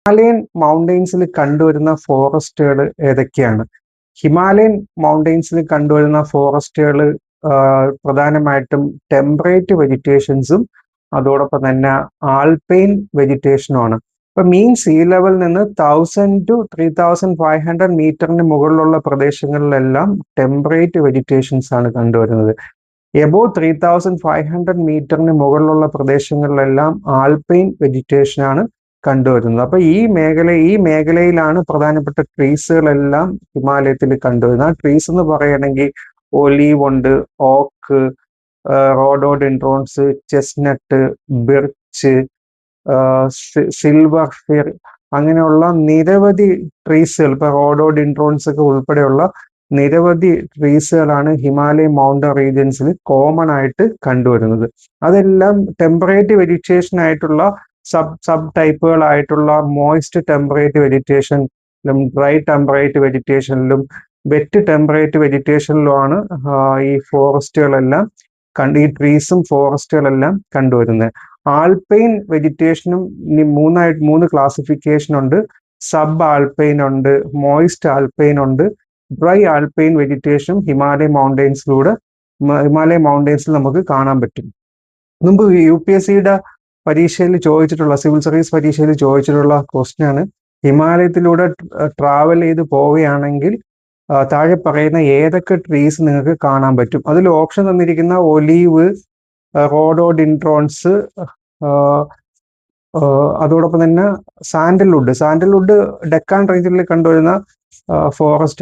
Himalayan മൗണ്ടെയ്ൻസിൽ കണ്ടുവരുന്ന ഫോറസ്റ്റുകൾ ഏതൊക്കെയാണ്? Himalayan മൗണ്ടെയ്ൻസിൽ കണ്ടുവരുന്ന ഫോറസ്റ്റുകൾ പ്രധാനമായിട്ടും ടെമ്പറേറ്റ് വെജിറ്റേഷൻസും അതോടൊപ്പം തന്നെ ആൽപൈൻ വെജിറ്റേഷനുമാണ്. ഇപ്പൊ മീൻ സീ ലെവലിൽ നിന്ന് 1000 to 3500 മീറ്ററിന് മുകളിലുള്ള പ്രദേശങ്ങളിലെല്ലാം ടെമ്പറേറ്റ് വെജിറ്റേഷൻസ് ആണ് കണ്ടുവരുന്നത്. എബോവ് 3500 മീറ്ററിന് മുകളിലുള്ള പ്രദേശങ്ങളിലെല്ലാം ആൽപൈൻ വെജിറ്റേഷൻ ആണ് കണ്ടുവരുന്നത്. അപ്പൊ ഈ മേഖലയിലാണ് പ്രധാനപ്പെട്ട ട്രീസുകളെല്ലാം ഹിമാലയത്തിൽ കണ്ടുവരുന്നത്. ആ ട്രീസ് എന്ന് പറയുകയാണെങ്കിൽ ഒലീവ് ഉണ്ട്, oak, rhododendrons, chestnut, birch, silver fir, അങ്ങനെയുള്ള നിരവധി ട്രീസുകൾ, ഇപ്പൊ റോഡോഡെൻഡ്രോൺസ് ഒക്കെ ഉൾപ്പെടെയുള്ള നിരവധി ട്രീസുകളാണ് ഹിമാലയൻ മൗണ്ടൻ റീജിയൻസിൽ കോമൺ ആയിട്ട് കണ്ടുവരുന്നത്. അതെല്ലാം ടെമ്പറേറ്റ് വെജിറ്റേഷൻ ആയിട്ടുള്ള സബ് ടൈപ്പുകളായിട്ടുള്ള മോയിസ്റ്റ് ടെമ്പറേറ്റ് വെജിറ്റേഷനിലും ഡ്രൈ ടെമ്പറേറ്റ് വെജിറ്റേഷനിലും വെറ്റ് ടെമ്പറേറ്റ് വെജിറ്റേഷനിലുമാണ് ഈ ഫോറസ്റ്റുകളെല്ലാം ഈ ട്രീസും ഫോറസ്റ്റുകളെല്ലാം കണ്ടുവരുന്നത്. ആൽപൈൻ വെജിറ്റേഷനും മൂന്ന് ക്ലാസിഫിക്കേഷൻ ഉണ്ട്. സബ് ആൽപൈൻ ഉണ്ട്, മോയിസ്റ്റ് ആൽപൈൻ ഉണ്ട്, ഡ്രൈ ആൽപൈൻ വെജിറ്റേഷനും ഹിമാലയൻ മൗണ്ടെയ്ൻസിൽ നമുക്ക് കാണാൻ പറ്റും. മുമ്പ് UPSCയുടെ പരീക്ഷയിൽ ചോദിച്ചിട്ടുള്ള, സിവിൽ സർവീസ് പരീക്ഷയിൽ ചോദിച്ചിട്ടുള്ള ക്വസ്റ്റ്യൻ ആണ്, ഹിമാലയത്തിലൂടെ ട്രാവൽ ചെയ്ത് പോവുകയാണെങ്കിൽ താഴെ പറയുന്ന ഏതൊക്കെ ട്രീസ് നിങ്ങൾക്ക് കാണാൻ പറ്റും? അതിൽ ഓപ്ഷൻ തന്നിരിക്കുന്ന ഒലീവ്, റോഡോഡിൻട്രോൺസ്, അതോടൊപ്പം തന്നെ സാൻഡൽവുഡ് ഡെക്കാൻ റീജിയനിൽ കണ്ടുവരുന്ന ഫോറസ്റ്റ്